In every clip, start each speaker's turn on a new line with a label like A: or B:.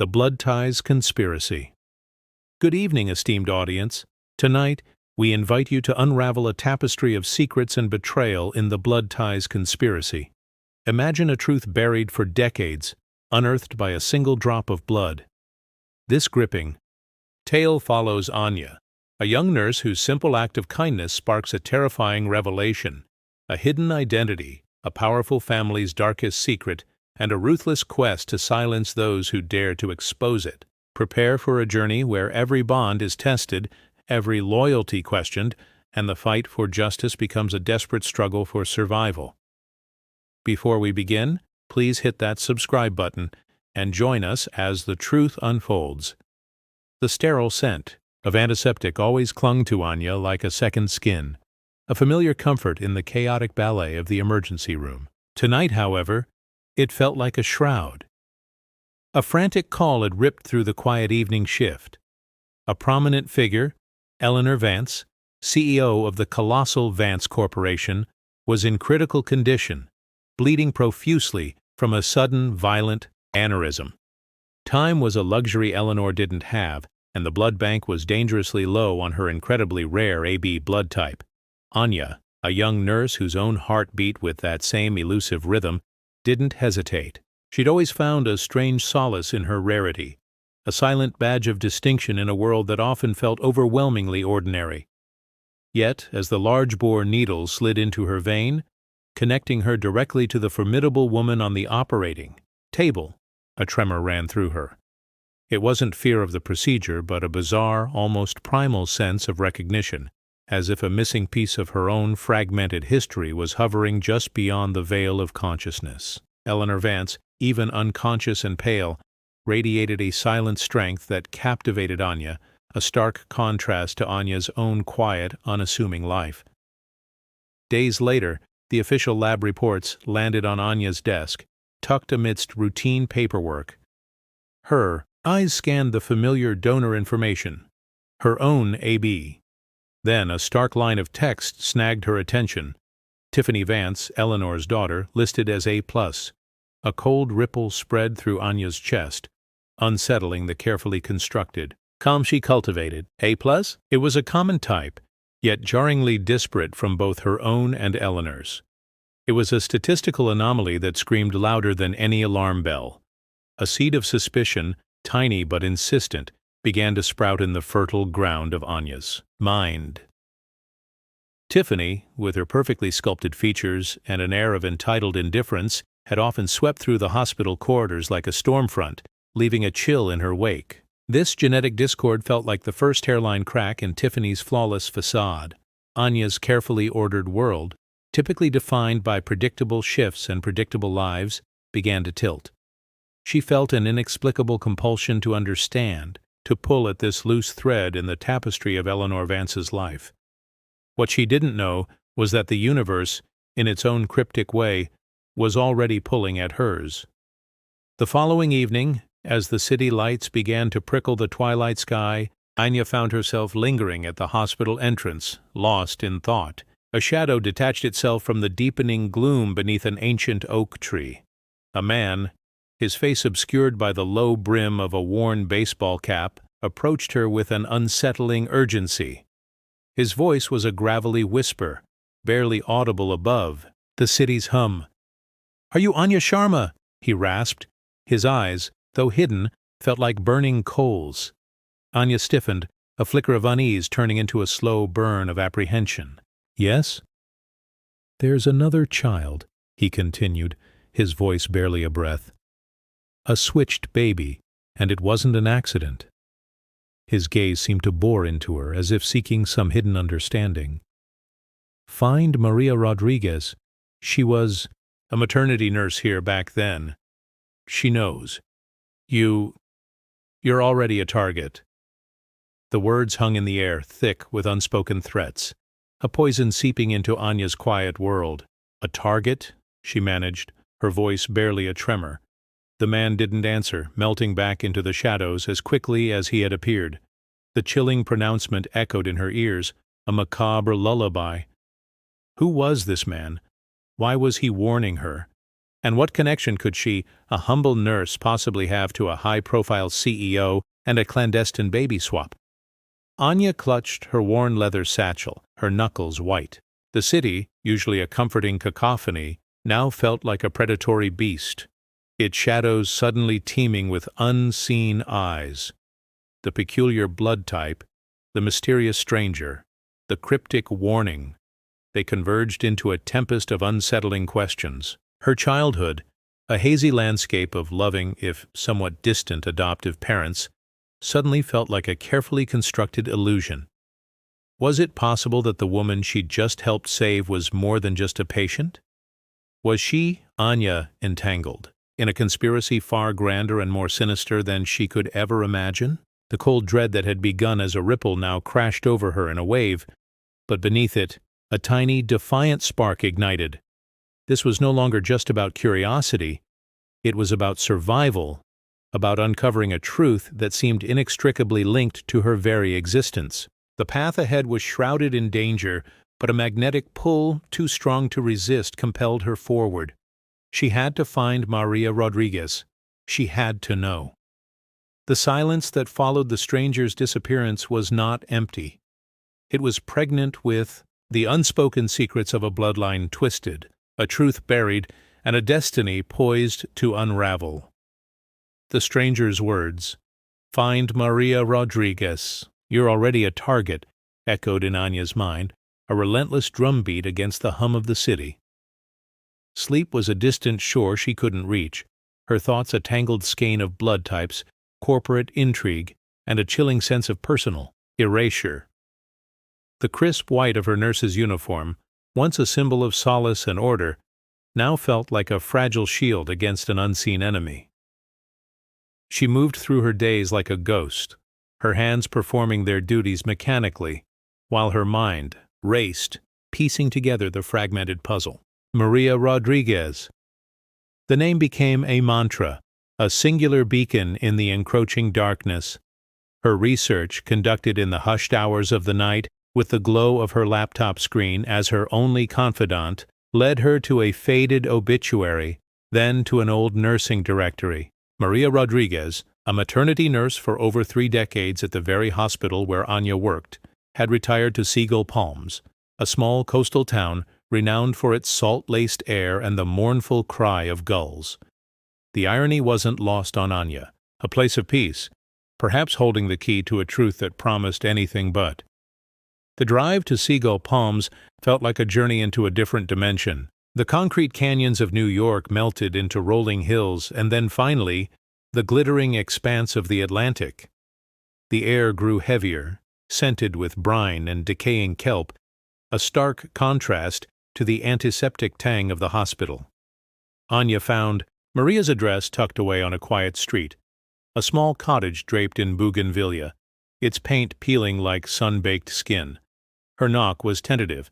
A: The Blood Ties Conspiracy. Good evening, esteemed audience. Tonight, we invite you to unravel a tapestry of secrets and betrayal in the Blood Ties Conspiracy. Imagine a truth buried for decades, unearthed by a single drop of blood. This gripping tale follows Anya, a young nurse whose simple act of kindness sparks a terrifying revelation, a hidden identity, a powerful family's darkest secret, and a ruthless quest to silence those who dare to expose it. Prepare for a journey where every bond is tested, every loyalty questioned, and the fight for justice becomes a desperate struggle for survival. Before we begin, please hit that subscribe button and join us as the truth unfolds. The sterile scent of antiseptic always clung to Anya like a second skin, a familiar comfort in the chaotic ballet of the emergency room. Tonight, however, it felt like a shroud. A frantic call had ripped through the quiet evening shift. A prominent figure, Eleanor Vance, CEO of the colossal Vance Corporation, was in critical condition, bleeding profusely from a sudden, violent aneurysm. Time was a luxury Eleanor didn't have, and the blood bank was dangerously low on her incredibly rare AB blood type. Anya, a young nurse whose own heart beat with that same elusive rhythm, didn't hesitate. She'd always found a strange solace in her rarity, a silent badge of distinction in a world that often felt overwhelmingly ordinary. Yet, as the large-bore needle slid into her vein, connecting her directly to the formidable woman on the operating table, a tremor ran through her. It wasn't fear of the procedure, but a bizarre, almost primal sense of recognition, as if a missing piece of her own fragmented history was hovering just beyond the veil of consciousness. Eleanor Vance, even unconscious and pale, radiated a silent strength that captivated Anya, a stark contrast to Anya's own quiet, unassuming life. Days later, the official lab reports landed on Anya's desk, tucked amidst routine paperwork. Her eyes scanned the familiar donor information, her own AB. Then a stark line of text snagged her attention. Tiffany Vance, Eleanor's daughter, listed as A+. A cold ripple spread through Anya's chest, unsettling the carefully constructed calm she cultivated. A+? It was a common type, yet jarringly disparate from both her own and Eleanor's. It was a statistical anomaly that screamed louder than any alarm bell. A seed of suspicion, tiny but insistent, began to sprout in the fertile ground of Anya's mind. Tiffany, with her perfectly sculpted features and an air of entitled indifference, had often swept through the hospital corridors like a storm front, leaving a chill in her wake. This genetic discord felt like the first hairline crack in Tiffany's flawless facade. Anya's carefully ordered world, typically defined by predictable shifts and predictable lives, began to tilt. She felt an inexplicable compulsion to understand, to pull at this loose thread in the tapestry of Eleanor Vance's life. What she didn't know was that the universe, in its own cryptic way, was already pulling at hers. The following evening, as the city lights began to prickle the twilight sky, Anya found herself lingering at the hospital entrance, lost in thought. A shadow detached itself from the deepening gloom beneath an ancient oak tree. A man, his face obscured by the low brim of a worn baseball cap, approached her with an unsettling urgency. His voice was a gravelly whisper, barely audible above the city's hum. "Are you Anya Sharma?" he rasped. His eyes, though hidden, felt like burning coals. Anya stiffened, a flicker of unease turning into a slow burn of apprehension. "Yes?" "There's another child," he continued, his voice barely a breath. "A switched baby, and it wasn't an accident." His gaze seemed to bore into her, as if seeking some hidden understanding. "Find Maria Rodriguez. She was a maternity nurse here back then. She knows. You're already a target." The words hung in the air, thick with unspoken threats, a poison seeping into Anya's quiet world. "A target?" she managed, her voice barely a tremor. The man didn't answer, melting back into the shadows as quickly as he had appeared. The chilling pronouncement echoed in her ears, a macabre lullaby. Who was this man? Why was he warning her? And what connection could she, a humble nurse, possibly have to a high-profile CEO and a clandestine baby swap? Anya clutched her worn leather satchel, her knuckles white. The city, usually a comforting cacophony, now felt like a predatory beast, its shadows suddenly teeming with unseen eyes. The peculiar blood type, the mysterious stranger, the cryptic warning, they converged into a tempest of unsettling questions. Her childhood, a hazy landscape of loving, if somewhat distant adoptive parents, suddenly felt like a carefully constructed illusion. Was it possible that the woman she'd just helped save was more than just a patient? Was she, Anya, entangled in a conspiracy far grander and more sinister than she could ever imagine? The cold dread that had begun as a ripple now crashed over her in a wave, but beneath it, a tiny, defiant spark ignited. This was no longer just about curiosity. It was about survival, about uncovering a truth that seemed inextricably linked to her very existence. The path ahead was shrouded in danger, but a magnetic pull, too strong to resist, compelled her forward. She had to find Maria Rodriguez. She had to know. The silence that followed the stranger's disappearance was not empty. It was pregnant with the unspoken secrets of a bloodline twisted, a truth buried, and a destiny poised to unravel. The stranger's words, "Find Maria Rodriguez. You're already a target," echoed in Anya's mind, a relentless drumbeat against the hum of the city. Sleep was a distant shore she couldn't reach, her thoughts a tangled skein of blood types, corporate intrigue, and a chilling sense of personal erasure. The crisp white of her nurse's uniform, once a symbol of solace and order, now felt like a fragile shield against an unseen enemy. She moved through her days like a ghost, her hands performing their duties mechanically, while her mind raced, piecing together the fragmented puzzle. Maria Rodriguez. The name became a mantra, a singular beacon in the encroaching darkness. Her research, conducted in the hushed hours of the night, with the glow of her laptop screen as her only confidant, led her to a faded obituary, then to an old nursing directory. Maria Rodriguez, a maternity nurse for over 3 decades at the very hospital where Anya worked, had retired to Seagull Palms, a small coastal town renowned for its salt-laced air and the mournful cry of gulls. The irony wasn't lost on Anya, a place of peace, perhaps holding the key to a truth that promised anything but. The drive to Seagull Palms felt like a journey into a different dimension. The concrete canyons of New York melted into rolling hills, and then finally, the glittering expanse of the Atlantic. The air grew heavier, scented with brine and decaying kelp, a stark contrast to the antiseptic tang of the hospital. Anya found Maria's address tucked away on a quiet street, a small cottage draped in bougainvillea, its paint peeling like sun-baked skin. Her knock was tentative,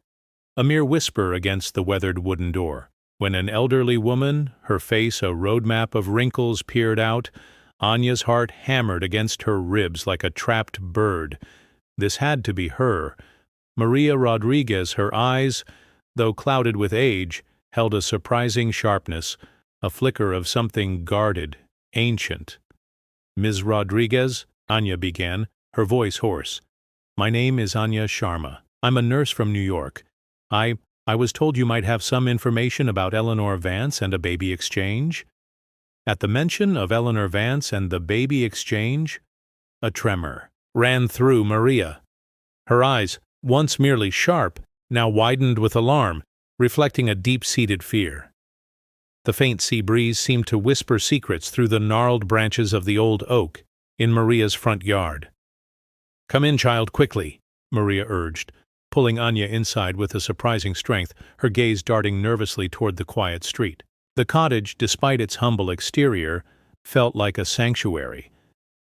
A: a mere whisper against the weathered wooden door. When an elderly woman, her face a roadmap of wrinkles, peered out, Anya's heart hammered against her ribs like a trapped bird. This had to be her. Maria Rodriguez, her eyes, though clouded with age, held a surprising sharpness, a flicker of something guarded, ancient. "Ms. Rodriguez," Anya began, her voice hoarse. "My name is Anya Sharma. I'm a nurse from New York. I was told you might have some information about Eleanor Vance and a baby exchange." At the mention of Eleanor Vance and the baby exchange, a tremor ran through Maria. Her eyes, once merely sharp, now widened with alarm, reflecting a deep-seated fear. The faint sea breeze seemed to whisper secrets through the gnarled branches of the old oak in Maria's front yard. "Come in, child, quickly," Maria urged, pulling Anya inside with a surprising strength, her gaze darting nervously toward the quiet street. The cottage, despite its humble exterior, felt like a sanctuary,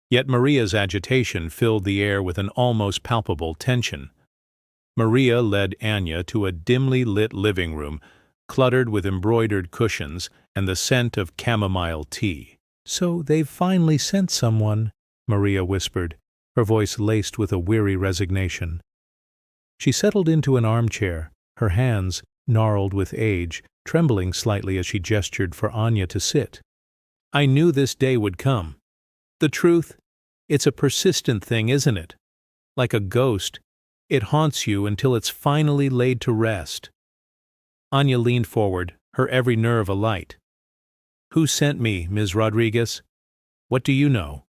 A: yet Maria's agitation filled the air with an almost palpable tension. Maria led Anya to a dimly lit living room, cluttered with embroidered cushions and the scent of chamomile tea. "So they've finally sent someone," Maria whispered, her voice laced with a weary resignation. She settled into an armchair, her hands, gnarled with age, trembling slightly as she gestured for Anya to sit. "I knew this day would come. The truth, it's a persistent thing, isn't it? Like a ghost, it haunts you until it's finally laid to rest." Anya leaned forward, her every nerve alight. "Who sent me, Ms. Rodriguez? What do you know?"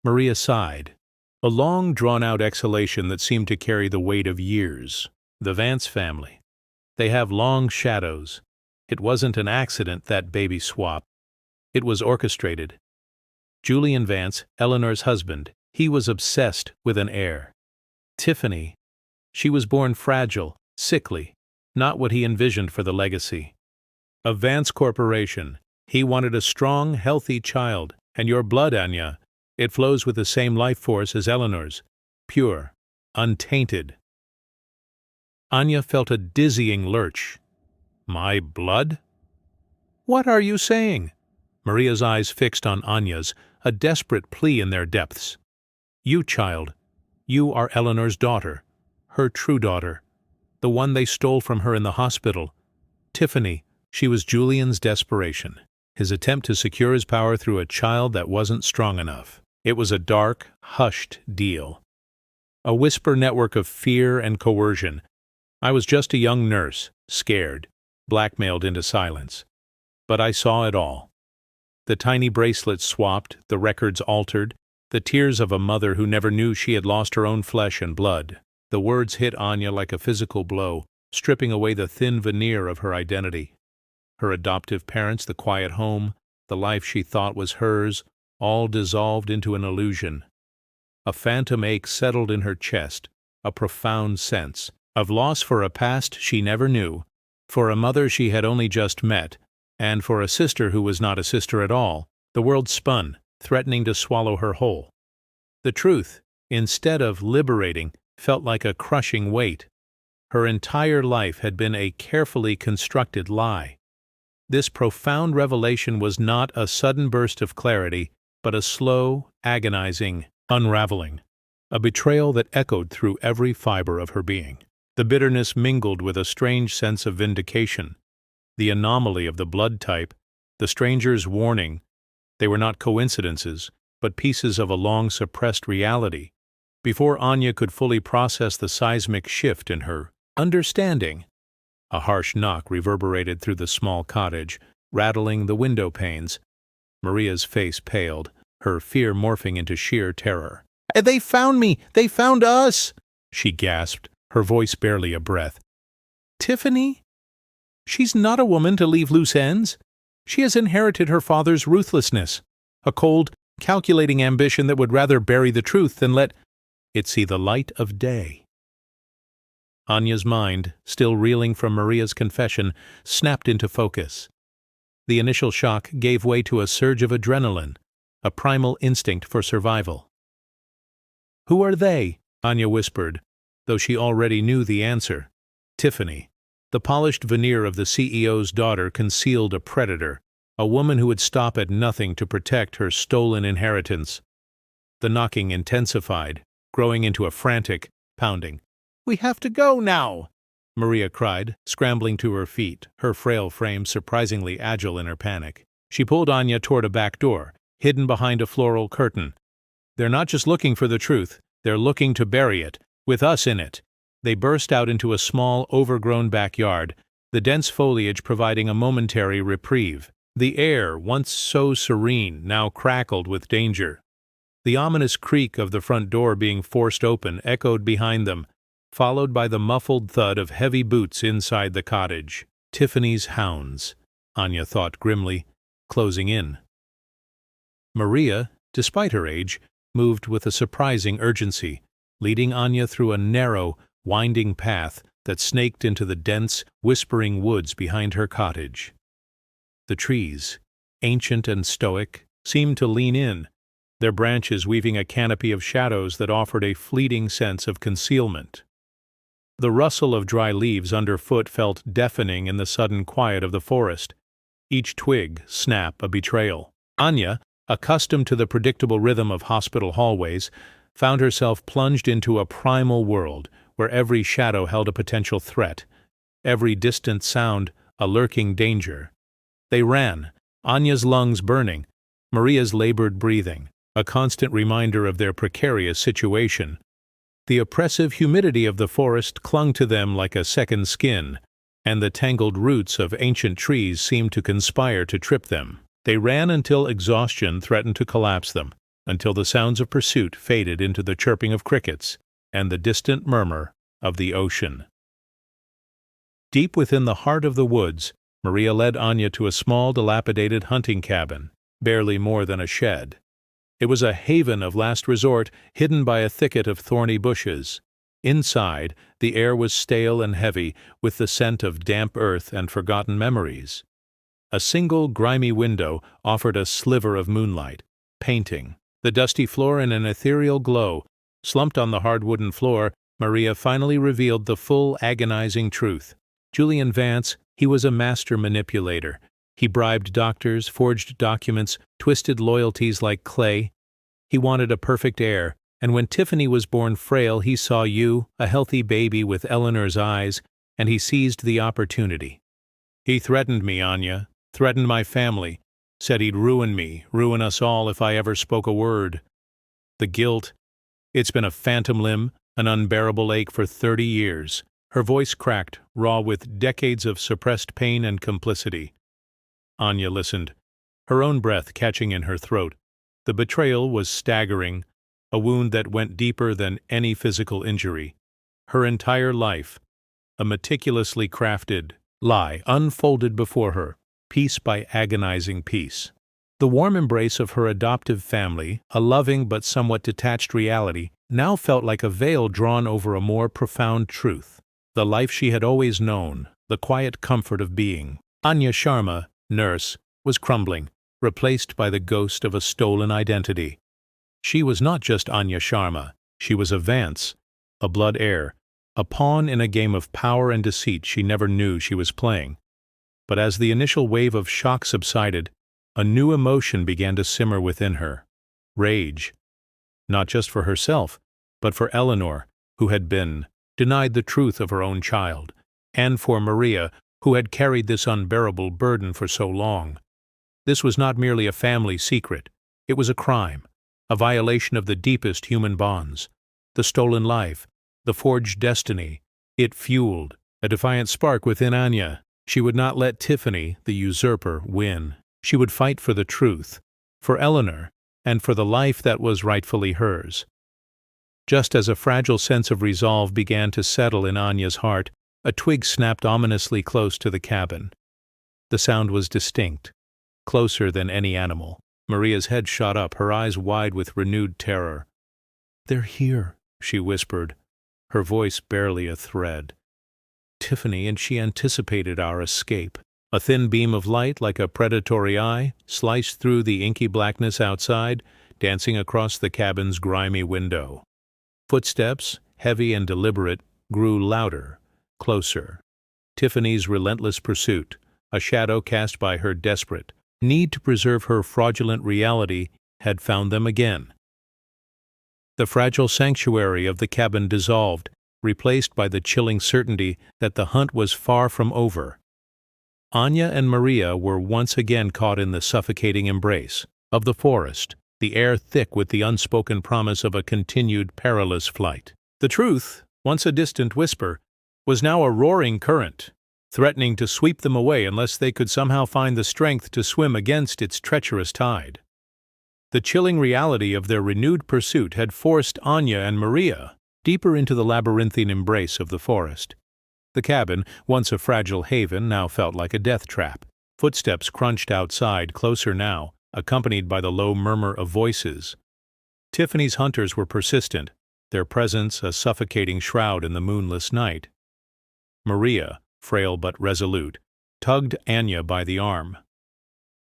A: Maria sighed, a long, drawn-out exhalation that seemed to carry the weight of years. "The Vance family. They have long shadows. It wasn't an accident, that baby swap. It was orchestrated. Julian Vance, Eleanor's husband, he was obsessed with an heir. Tiffany, she was born fragile, sickly, not what he envisioned for the legacy. Of Vance Corporation, he wanted a strong, healthy child, and your blood, Anya, it flows with the same life force as Eleanor's, pure, untainted." Anya felt a dizzying lurch. "My blood? What are you saying?" Maria's eyes fixed on Anya's, a desperate plea in their depths. "You, child, you are Eleanor's daughter, her true daughter, the one they stole from her in the hospital. Tiffany, she was Julian's desperation, his attempt to secure his power through a child that wasn't strong enough. It was a dark, hushed deal. A whisper network of fear and coercion. I was just a young nurse, scared, blackmailed into silence. But I saw it all. The tiny bracelets swapped, the records altered, the tears of a mother who never knew she had lost her own flesh and blood. The words hit Anya like a physical blow, stripping away the thin veneer of her identity. Her adoptive parents, the quiet home, the life she thought was hers, all dissolved into an illusion. A phantom ache settled in her chest, a profound sense of loss for a past she never knew, for a mother she had only just met, and for a sister who was not a sister at all. The world spun, threatening to swallow her whole. The truth, instead of liberating, felt like a crushing weight. Her entire life had been a carefully constructed lie. This profound revelation was not a sudden burst of clarity, but a slow, agonizing unraveling, a betrayal that echoed through every fiber of her being. The bitterness mingled with a strange sense of vindication. The anomaly of the blood type, the stranger's warning, they were not coincidences, but pieces of a long-suppressed reality. Before Anya could fully process the seismic shift in her understanding, a harsh knock reverberated through the small cottage, rattling the window panes. Maria's face paled, her fear morphing into sheer terror. "They found me! They found us!" she gasped, her voice barely a breath. "Tiffany? She's not a woman to leave loose ends. She has inherited her father's ruthlessness, a cold, calculating ambition that would rather bury the truth than let it see the light of day." Anya's mind, still reeling from Maria's confession, snapped into focus. The initial shock gave way to a surge of adrenaline, a primal instinct for survival. "Who are they?" Anya whispered, though she already knew the answer. Tiffany. The polished veneer of the CEO's daughter concealed a predator, a woman who would stop at nothing to protect her stolen inheritance. The knocking intensified, growing into a frantic pounding. "We have to go now!" Maria cried, scrambling to her feet, her frail frame surprisingly agile in her panic. She pulled Anya toward a back door, hidden behind a floral curtain. "They're not just looking for the truth, they're looking to bury it, with us in it." They burst out into a small, overgrown backyard, the dense foliage providing a momentary reprieve. The air, once so serene, now crackled with danger. The ominous creak of the front door being forced open echoed behind them, followed by the muffled thud of heavy boots inside the cottage. Tiffany's hounds, Anya thought grimly, closing in. Maria, despite her age, moved with a surprising urgency, leading Anya through a narrow, winding path that snaked into the dense, whispering woods behind her cottage. The trees, ancient and stoic, seemed to lean in, their branches weaving a canopy of shadows that offered a fleeting sense of concealment. The rustle of dry leaves underfoot felt deafening in the sudden quiet of the forest, each twig, snap, a betrayal. Anya, accustomed to the predictable rhythm of hospital hallways, found herself plunged into a primal world where every shadow held a potential threat, every distant sound a lurking danger. They ran, Anya's lungs burning, Maria's labored breathing, a constant reminder of their precarious situation. The oppressive humidity of the forest clung to them like a second skin, and the tangled roots of ancient trees seemed to conspire to trip them. They ran until exhaustion threatened to collapse them, until the sounds of pursuit faded into the chirping of crickets and the distant murmur of the ocean. Deep within the heart of the woods, Maria led Anya to a small, dilapidated hunting cabin, barely more than a shed. It was a haven of last resort, hidden by a thicket of thorny bushes. Inside, the air was stale and heavy, with the scent of damp earth and forgotten memories. A single grimy window offered a sliver of moonlight, painting the dusty floor in an ethereal glow. Slumped on the hard wooden floor, Maria finally revealed the full, agonizing truth. Julian Vance, he was a master manipulator. He bribed doctors, forged documents, twisted loyalties like clay. He wanted a perfect heir, and when Tiffany was born frail, he saw you, a healthy baby with Eleanor's eyes, and he seized the opportunity. He threatened me, Anya, threatened my family, said he'd ruin me, ruin us all if I ever spoke a word. The guilt, it's been a phantom limb, an unbearable ache for 30 years. Her voice cracked, raw with decades of suppressed pain and complicity. Anya listened, her own breath catching in her throat. The betrayal was staggering, a wound that went deeper than any physical injury. Her entire life, a meticulously crafted lie, unfolded before her, piece by agonizing piece. The warm embrace of her adoptive family, a loving but somewhat detached reality, now felt like a veil drawn over a more profound truth. The life she had always known, the quiet comfort of being. Anya Sharma, nurse, was crumbling, replaced by the ghost of a stolen identity. She was not just Anya Sharma, she was a Vance, a blood heir, a pawn in a game of power and deceit she never knew she was playing. But as the initial wave of shock subsided, a new emotion began to simmer within her. Rage. Not just for herself, but for Eleanor, who had been denied the truth of her own child, and for Maria, who had carried this unbearable burden for so long. This was not merely a family secret. It was a crime, a violation of the deepest human bonds. The stolen life, the forged destiny. It fueled a defiant spark within Anya. She would not let Tiffany, the usurper, win. She would fight for the truth, for Eleanor, and for the life that was rightfully hers. Just as a fragile sense of resolve began to settle in Anya's heart, a twig snapped ominously close to the cabin. The sound was distinct, closer than any animal. Maria's head shot up, her eyes wide with renewed terror. "They're here," she whispered, her voice barely a thread. Tiffany, and she anticipated our escape. A thin beam of light, like a predatory eye, sliced through the inky blackness outside, dancing across the cabin's grimy window. Footsteps, heavy and deliberate, grew louder, closer. Tiffany's relentless pursuit, a shadow cast by her desperate need to preserve her fraudulent reality, had found them again. The fragile sanctuary of the cabin dissolved, replaced by the chilling certainty that the hunt was far from over. Anya and Maria were once again caught in the suffocating embrace of the forest, the air thick with the unspoken promise of a continued perilous flight. The truth, once a distant whisper, was now a roaring current, threatening to sweep them away unless they could somehow find the strength to swim against its treacherous tide. The chilling reality of their renewed pursuit had forced Anya and Maria deeper into the labyrinthine embrace of the forest. The cabin, once a fragile haven, now felt like a death trap. Footsteps crunched outside, closer now, accompanied by the low murmur of voices. Tiffany's hunters were persistent, their presence a suffocating shroud in the moonless night. Maria, frail but resolute, tugged Anya by the arm.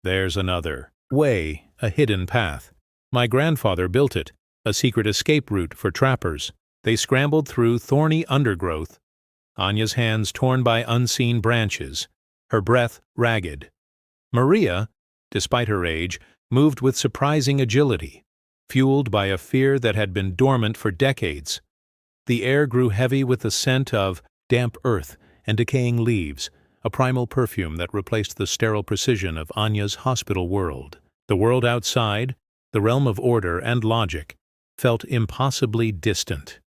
A: "There's another way, a hidden path. My grandfather built it, a secret escape route for trappers." They scrambled through thorny undergrowth, Anya's hands torn by unseen branches, her breath ragged. Maria, despite her age, moved with surprising agility, fueled by a fear that had been dormant for decades. The air grew heavy with the scent of damp earth and decaying leaves, a primal perfume that replaced the sterile precision of Anya's hospital world. The world outside, the realm of order and logic, felt impossibly distant.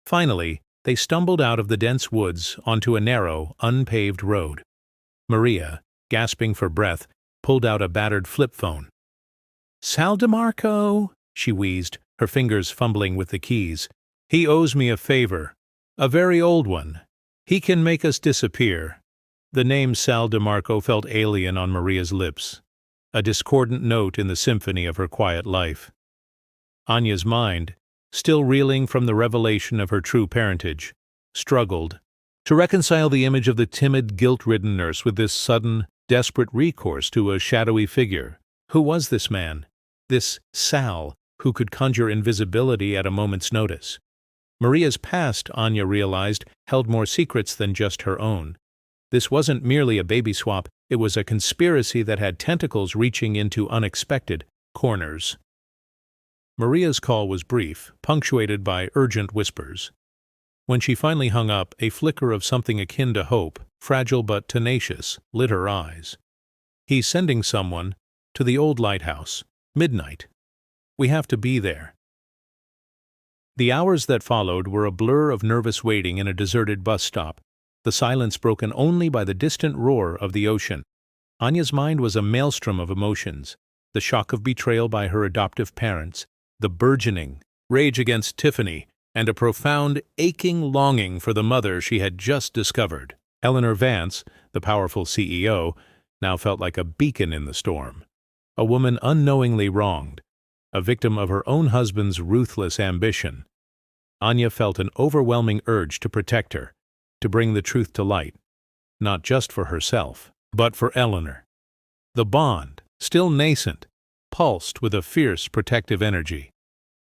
A: Finally, they stumbled out of the dense woods onto a narrow, unpaved road. Maria, gasping for breath, pulled out a battered flip phone. "Sal DeMarco," she wheezed, her fingers fumbling with the keys. "He owes me a favor. A very old one. He can make us disappear." The name Sal DeMarco felt alien on Maria's lips, a discordant note in the symphony of her quiet life. Anya's mind, still reeling from the revelation of her true parentage, struggled to reconcile the image of the timid, guilt-ridden nurse with this sudden, desperate recourse to a shadowy figure. Who was this man? This Sal, who could conjure invisibility at a moment's notice? Maria's past, Anya realized, held more secrets than just her own. This wasn't merely a baby swap, it was a conspiracy that had tentacles reaching into unexpected corners. Maria's call was brief, punctuated by urgent whispers. When she finally hung up, a flicker of something akin to hope, fragile but tenacious, lit her eyes. "He's sending someone to the old lighthouse. Midnight. We have to be there." The hours that followed were a blur of nervous waiting in a deserted bus stop, the silence broken only by the distant roar of the ocean. Anya's mind was a maelstrom of emotions: the shock of betrayal by her adoptive parents, the burgeoning rage against Tiffany, and a profound, aching longing for the mother she had just discovered. Eleanor Vance, the powerful CEO, now felt like a beacon in the storm. A woman unknowingly wronged, a victim of her own husband's ruthless ambition. Anya felt an overwhelming urge to protect her, to bring the truth to light, not just for herself, but for Eleanor. The bond, still nascent, pulsed with a fierce protective energy.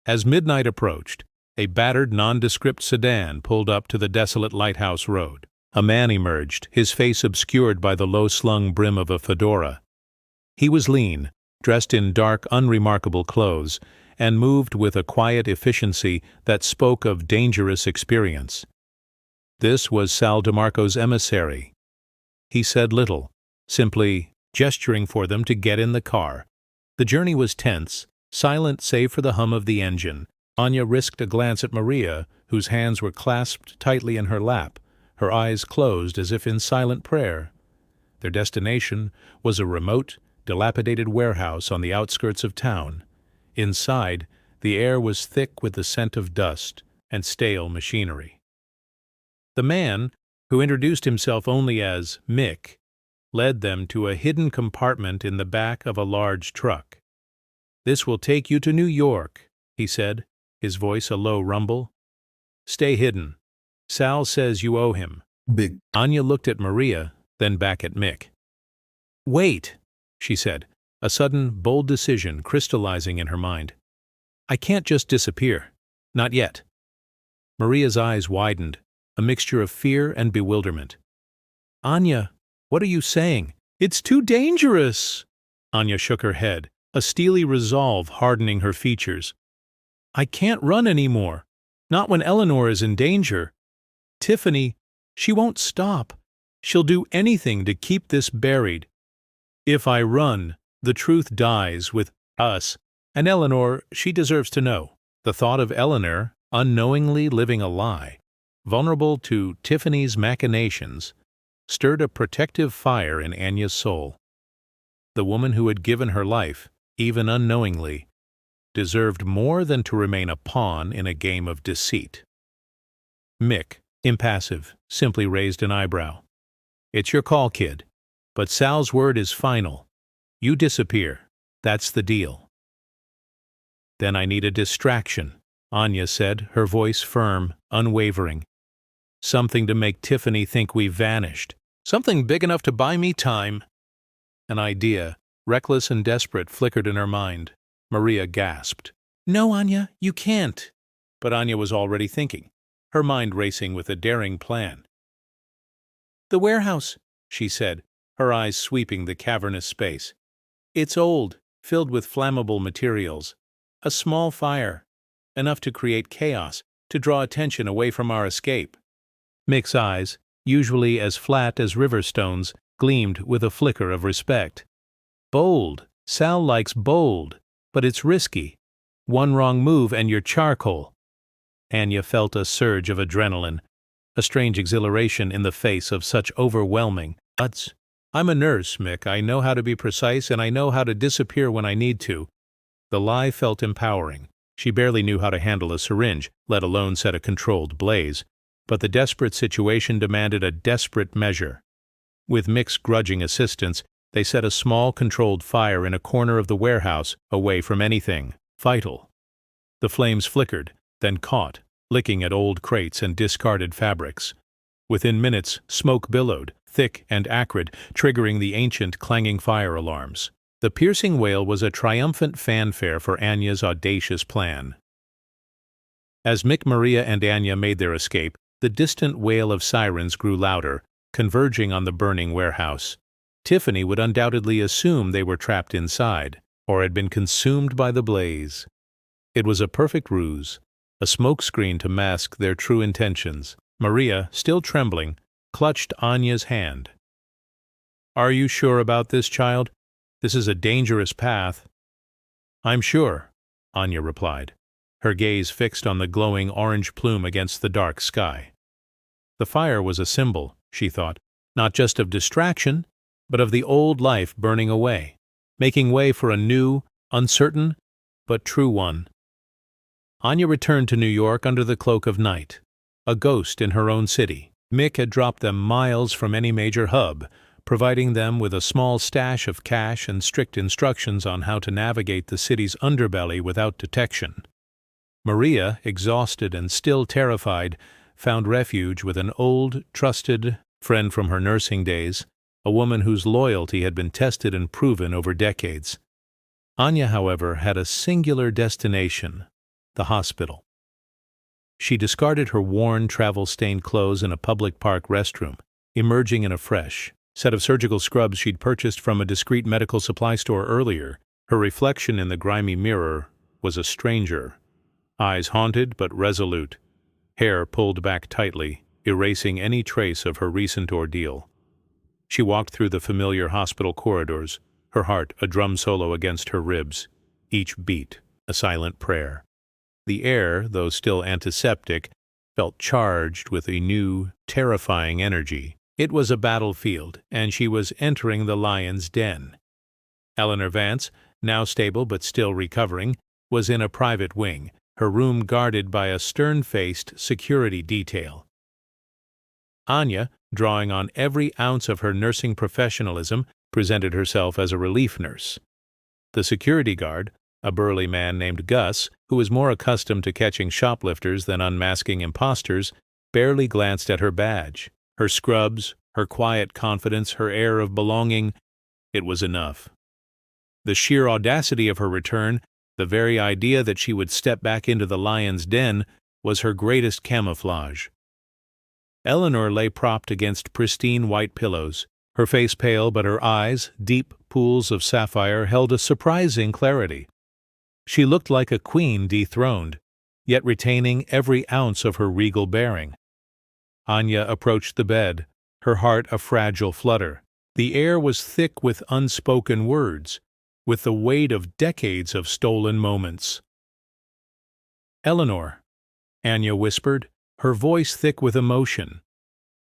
A: As midnight approached, a battered, nondescript sedan pulled up to the desolate lighthouse road. A man emerged, his face obscured by the low-slung brim of a fedora. He was lean, dressed in dark, unremarkable clothes, and moved with a quiet efficiency that spoke of dangerous experience. This was Sal DeMarco's emissary. He said little, simply gesturing for them to get in the car. The journey was tense, silent save for the hum of the engine. Anya risked a glance at Maria, whose hands were clasped tightly in her lap, her eyes closed as if in silent prayer. Their destination was a remote, dilapidated warehouse on the outskirts of town. Inside, the air was thick with the scent of dust and stale machinery. The man, who introduced himself only as Mick, led them to a hidden compartment in the back of a large truck. "This will take you to New York," he said, his voice a low rumble. "Stay hidden. Sal says you owe him."
B: Big.
A: Anya looked at Maria, then back at Mick. "Wait," she said, a sudden, bold decision crystallizing in her mind. "I can't just disappear. Not yet." Maria's eyes widened, a mixture of fear and bewilderment. "Anya, what are you saying? It's too dangerous!" Anya shook her head, a steely resolve hardening her features. "I can't run anymore. Not when Eleanor is in danger. Tiffany, she won't stop. She'll do anything to keep this buried. If I run, the truth dies with us, and Eleanor, she deserves to know." The thought of Eleanor, unknowingly living a lie, vulnerable to Tiffany's machinations, stirred a protective fire in Anya's soul. The woman who had given her life, even unknowingly, deserved more than to remain a pawn in a game of deceit. Mick, impassive, simply raised an eyebrow. "It's your call, kid. But Sal's word is final. You disappear. That's the deal." "Then I need a distraction," Anya said, her voice firm, unwavering. "Something to make Tiffany think we vanished. Something big enough to buy me time." An idea, reckless and desperate, flickered in her mind. Maria gasped. "No, Anya, you can't." But Anya was already thinking, her mind racing with a daring plan. "The warehouse," she said, her eyes sweeping the cavernous space. "It's old, filled with flammable materials. A small fire, enough to create chaos, to draw attention away from our escape." Mick's eyes, usually as flat as river stones, gleamed with a flicker of respect. "Bold. Sal likes bold, but it's risky. One wrong move and you're charcoal." Anya felt a surge of adrenaline, a strange exhilaration in the face of such overwhelming odds. "I'm a nurse, Mick. I know how to be precise and I know how to disappear when I need to." The lie felt empowering. She barely knew how to handle a syringe, let alone set a controlled blaze. But the desperate situation demanded a desperate measure. With Mick's grudging assistance, they set a small controlled fire in a corner of the warehouse, away from anything vital. The flames flickered, then caught, licking at old crates and discarded fabrics. Within minutes, smoke billowed, thick and acrid, triggering the ancient clanging fire alarms. The piercing wail was a triumphant fanfare for Anya's audacious plan. As Mick, Maria, and Anya made their escape, the distant wail of sirens grew louder, converging on the burning warehouse. Tiffany would undoubtedly assume they were trapped inside, or had been consumed by the blaze. It was a perfect ruse, a smokescreen to mask their true intentions. Maria, still trembling, clutched Anya's hand. "Are you sure about this, child? This is a dangerous path." "I'm sure," Anya replied, her gaze fixed on the glowing orange plume against the dark sky. The fire was a symbol, she thought, not just of distraction, but of the old life burning away, making way for a new, uncertain, but true one. Anya returned to New York under the cloak of night, a ghost in her own city. Mick had dropped them miles from any major hub, providing them with a small stash of cash and strict instructions on how to navigate the city's underbelly without detection. Maria, exhausted and still terrified, found refuge with an old, trusted friend from her nursing days, a woman whose loyalty had been tested and proven over decades. Anya, however, had a singular destination: the hospital. She discarded her worn, travel-stained clothes in a public park restroom, emerging in a fresh set of surgical scrubs she'd purchased from a discreet medical supply store earlier. Her reflection in the grimy mirror was a stranger, eyes haunted but resolute, hair pulled back tightly, erasing any trace of her recent ordeal. She walked through the familiar hospital corridors, her heart a drum solo against her ribs, each beat a silent prayer. The air, though still antiseptic, felt charged with a new, terrifying energy. It was a battlefield, and she was entering the lion's den. Eleanor Vance, now stable but still recovering, was in a private wing, her room guarded by a stern-faced security detail. Anya, drawing on every ounce of her nursing professionalism, presented herself as a relief nurse. The security guard, a burly man named Gus, who was more accustomed to catching shoplifters than unmasking imposters, barely glanced at her badge. Her scrubs, her quiet confidence, her air of belonging, it was enough. The sheer audacity of her return, the very idea that she would step back into the lion's den, was her greatest camouflage. Eleanor lay propped against pristine white pillows, her face pale but her eyes, deep pools of sapphire, held a surprising clarity. She looked like a queen dethroned, yet retaining every ounce of her regal bearing. Anya approached the bed, her heart a fragile flutter. The air was thick with unspoken words, with the weight of decades of stolen moments. "Eleanor," Anya whispered, her voice thick with emotion.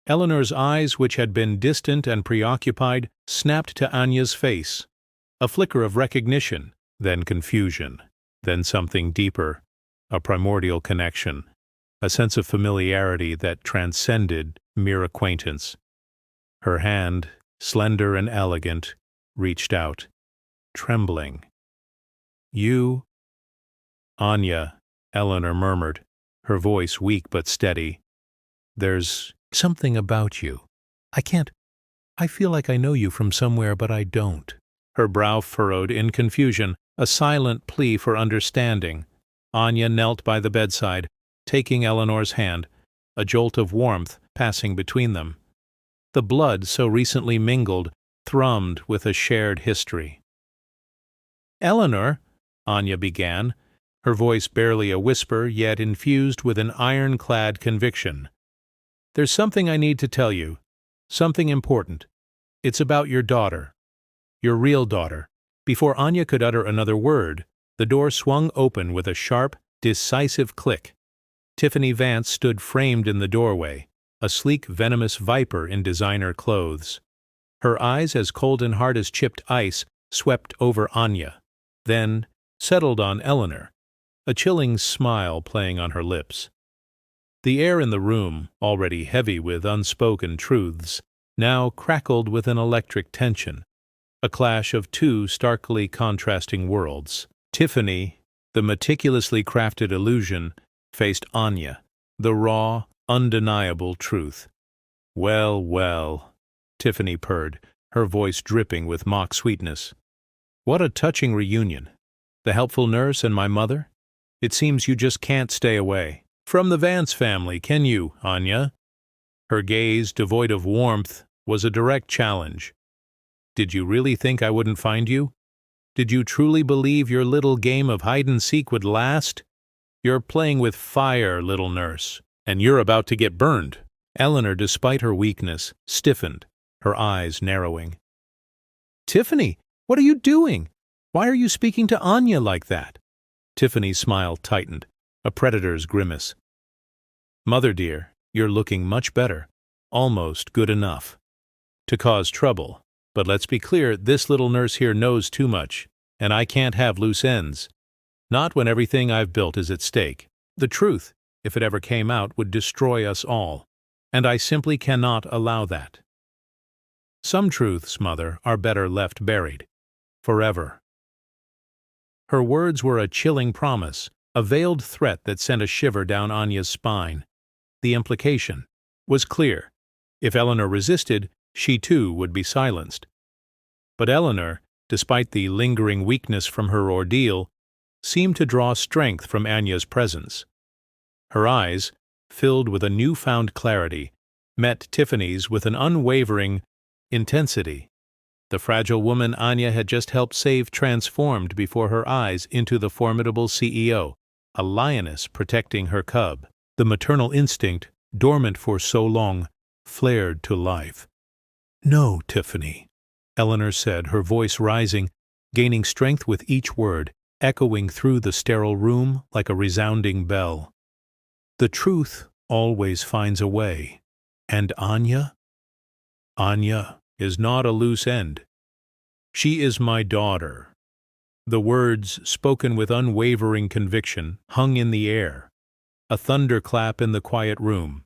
A: Eleanor's eyes, which had been distant and preoccupied, snapped to Anya's face. A flicker of recognition, then confusion, then something deeper, a primordial connection, a sense of familiarity that transcended mere acquaintance. Her hand, slender and elegant, reached out, trembling. "You?" "Anya," Eleanor murmured, her voice weak but steady. "There's something about you. I feel like I know you from somewhere, but I don't." Her brow furrowed in confusion, a silent plea for understanding. Anya knelt by the bedside, taking Eleanor's hand, a jolt of warmth passing between them. The blood, so recently mingled, thrummed with a shared history. "Eleanor," Anya began, her voice barely a whisper, yet infused with an ironclad conviction. There's something I need to tell you. Something important. It's about your daughter. Your real daughter. Before Anya could utter another word, the door swung open with a sharp, decisive click. Tiffany Vance stood framed in the doorway, a sleek, venomous viper in designer clothes. Her eyes, as cold and hard as chipped ice, swept over Anya, then settled on Eleanor, a chilling smile playing on her lips. The air in the room, already heavy with unspoken truths, now crackled with an electric tension, a clash of two starkly contrasting worlds. Tiffany, the meticulously crafted illusion, faced Anya, the raw, undeniable truth. "Well, well," Tiffany purred, her voice dripping with mock sweetness. "What a touching reunion. The helpful nurse and my mother? It seems you just can't stay away from the Vance family, can you, Anya?" Her gaze, devoid of warmth, was a direct challenge. "Did you really think I wouldn't find you? Did you truly believe your little game of hide-and-seek would last? You're playing with fire, little nurse, and you're about to get burned." Eleanor, despite her weakness, stiffened, her eyes narrowing. "Tiffany, what are you doing? Why are you speaking to Anya like that?" Tiffany's smile tightened, a predator's grimace. "Mother dear, you're looking much better, almost good enough to cause trouble. But let's be clear, this little nurse here knows too much, and I can't have loose ends. Not when everything I've built is at stake. The truth, if it ever came out, would destroy us all, and I simply cannot allow that. Some truths, Mother, are better left buried. Forever." Her words were a chilling promise, a veiled threat that sent a shiver down Anya's spine. The implication was clear. If Eleanor resisted, she too would be silenced. But Eleanor, despite the lingering weakness from her ordeal, seemed to draw strength from Anya's presence. Her eyes, filled with a newfound clarity, met Tiffany's with an unwavering intensity. The fragile woman Anya had just helped save transformed before her eyes into the formidable CEO, a lioness protecting her cub. The maternal instinct, dormant for so long, flared to life. "No, Tiffany," Eleanor said, her voice rising, gaining strength with each word, echoing through the sterile room like a resounding bell. "The truth always finds a way. And Anya? Anya is not a loose end. She is my daughter." The words, spoken with unwavering conviction, hung in the air, a thunderclap in the quiet room.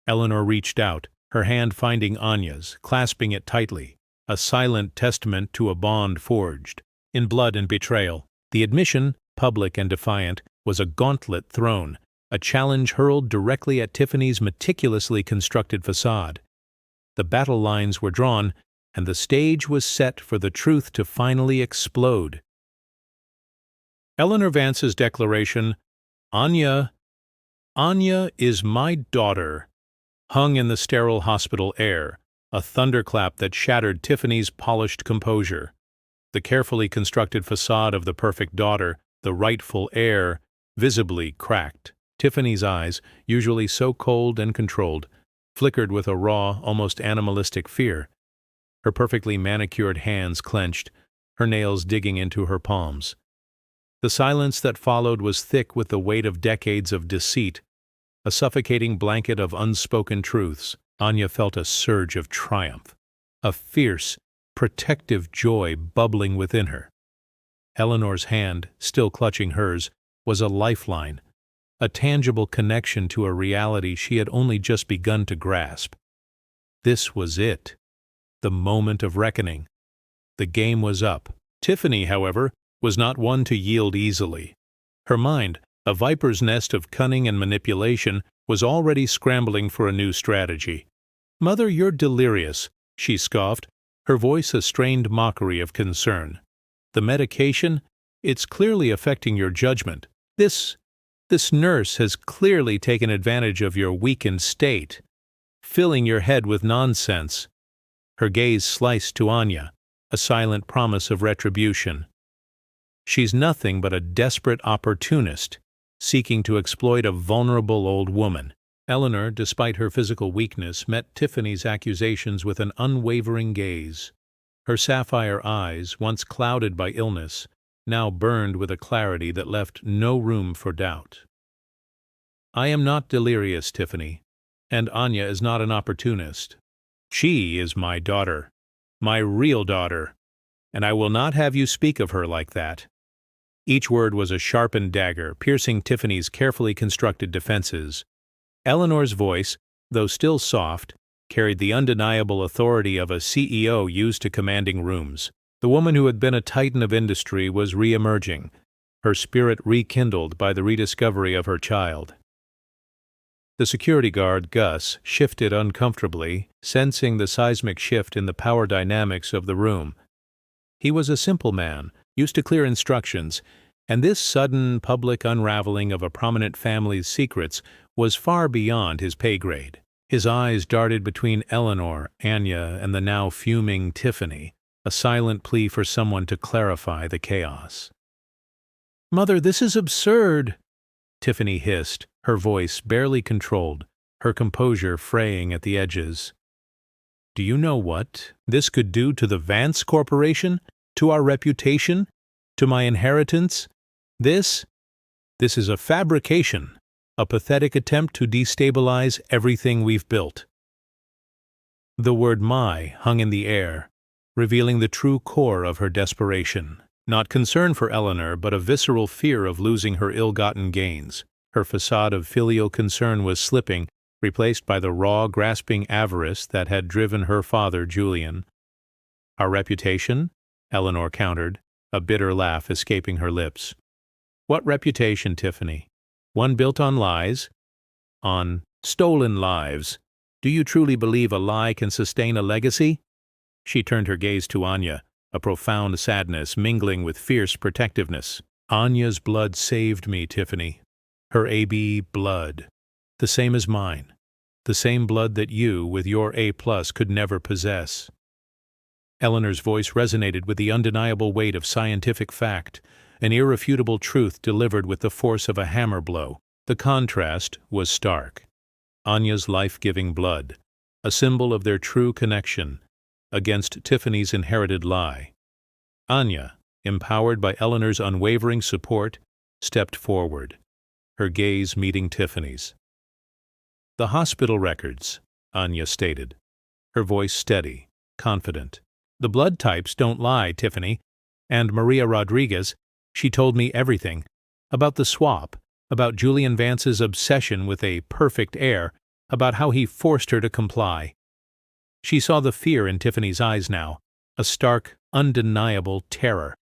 A: Eleanor reached out, her hand finding Anya's, clasping it tightly, a silent testament to a bond forged in blood and betrayal. The admission, public and defiant, was a gauntlet thrown, a challenge hurled directly at Tiffany's meticulously constructed facade. The battle lines were drawn, and the stage was set for the truth to finally explode. Eleanor Vance's declaration, Anya is my daughter," hung in the sterile hospital air, a thunderclap that shattered Tiffany's polished composure. The carefully constructed facade of the perfect daughter, the rightful heir, visibly cracked. Tiffany's eyes, usually so cold and controlled, flickered with a raw, almost animalistic fear. Her perfectly manicured hands clenched, her nails digging into her palms. The silence that followed was thick with the weight of decades of deceit, a suffocating blanket of unspoken truths. Anya felt a surge of triumph, a fierce, protective joy bubbling within her. Eleanor's hand, still clutching hers, was a lifeline, a tangible connection to a reality she had only just begun to grasp. This was it, the moment of reckoning. The game was up. Tiffany, however, was not one to yield easily. Her mind, a viper's nest of cunning and manipulation, was already scrambling for a new strategy. "Mother, you're delirious," she scoffed, her voice a strained mockery of concern. "The medication? It's clearly affecting your judgment. This nurse has clearly taken advantage of your weakened state, filling your head with nonsense." Her gaze sliced to Anya, a silent promise of retribution. "She's nothing but a desperate opportunist, seeking to exploit a vulnerable old woman." Eleanor, despite her physical weakness, met Tiffany's accusations with an unwavering gaze. Her sapphire eyes, once clouded by illness, now burned with a clarity that left no room for doubt. "I am not delirious, Tiffany, and Anya is not an opportunist. She is my daughter, my real daughter, and I will not have you speak of her like that." Each word was a sharpened dagger, piercing Tiffany's carefully constructed defenses. Eleanor's voice, though still soft, carried the undeniable authority of a CEO used to commanding rooms. The woman who had been a titan of industry was re-emerging, her spirit rekindled by the rediscovery of her child. The security guard, Gus, shifted uncomfortably, sensing the seismic shift in the power dynamics of the room. He was a simple man, used to clear instructions, and this sudden public unraveling of a prominent family's secrets was far beyond his pay grade. His eyes darted between Eleanor, Anya, and the now fuming Tiffany, a silent plea for someone to clarify the chaos. "Mother, this is absurd," Tiffany hissed, her voice barely controlled, her composure fraying at the edges. "Do you know what this could do to the Vance Corporation, to our reputation, to my inheritance? This is a fabrication, a pathetic attempt to destabilize everything we've built." The word "my" hung in the air, revealing the true core of her desperation. Not concern for Eleanor, but a visceral fear of losing her ill-gotten gains. Her facade of filial concern was slipping, replaced by the raw, grasping avarice that had driven her father, Julian. "Our reputation?" Eleanor countered, a bitter laugh escaping her lips. "What reputation, Tiffany? One built on lies? On stolen lives? Do you truly believe a lie can sustain a legacy?" She turned her gaze to Anya, a profound sadness mingling with fierce protectiveness. "Anya's blood saved me, Tiffany. Her AB blood. The same as mine. The same blood that you, with your A+, could never possess." Eleanor's voice resonated with the undeniable weight of scientific fact, an irrefutable truth delivered with the force of a hammer blow. The contrast was stark. Anya's life-giving blood, a symbol of their true connection, against Tiffany's inherited lie. Anya, empowered by Eleanor's unwavering support, stepped forward, her gaze meeting Tiffany's. "The hospital records," Anya stated, her voice steady, confident. "The blood types don't lie, Tiffany. And Maria Rodriguez, she told me everything. About the swap, about Julian Vance's obsession with a perfect heir, about how he forced her to comply." She saw the fear in Tiffany's eyes now, a stark, undeniable terror.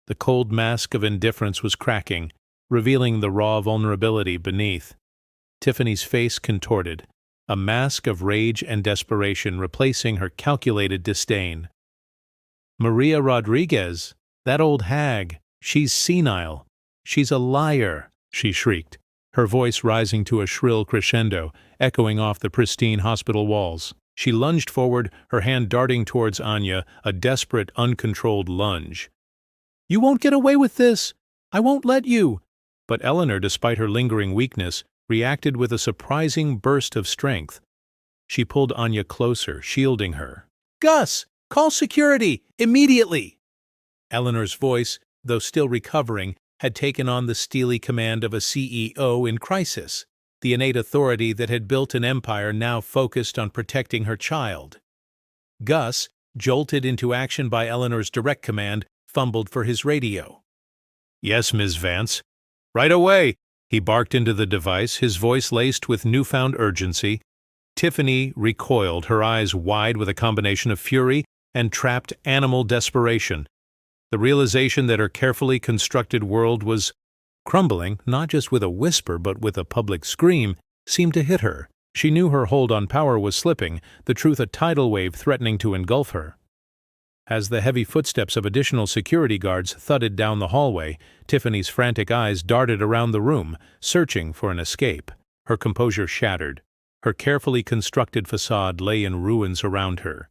A: The cold mask of indifference was cracking, revealing the raw vulnerability beneath. Tiffany's face contorted, a mask of rage and desperation replacing her calculated disdain. "Maria Rodriguez, that old hag, she's senile. She's a liar," she shrieked, her voice rising to a shrill crescendo, echoing off the pristine hospital walls. She lunged forward, her hand darting towards Anya, a desperate, uncontrolled lunge. "You won't get away with this! I won't let you!" But Eleanor, despite her lingering weakness, reacted with a surprising burst of strength. She pulled Anya closer, shielding her. "Gus, call security, immediately!" Eleanor's voice, though still recovering, had taken on the steely command of a CEO in crisis, the innate authority that had built an empire now focused on protecting her child. Gus, jolted into action by Eleanor's direct command, fumbled for his radio. "Yes, Ms. Vance." "Right away!" He barked into the device, his voice laced with newfound urgency. Tiffany recoiled, her eyes wide with a combination of fury and trapped animal desperation. The realization that her carefully constructed world was crumbling, not just with a whisper but with a public scream, seemed to hit her. She knew her hold on power was slipping, the truth a tidal wave threatening to engulf her. As the heavy footsteps of additional security guards thudded down the hallway, Tiffany's frantic eyes darted around the room, searching for an escape. Her composure shattered. Her carefully constructed facade lay in ruins around her.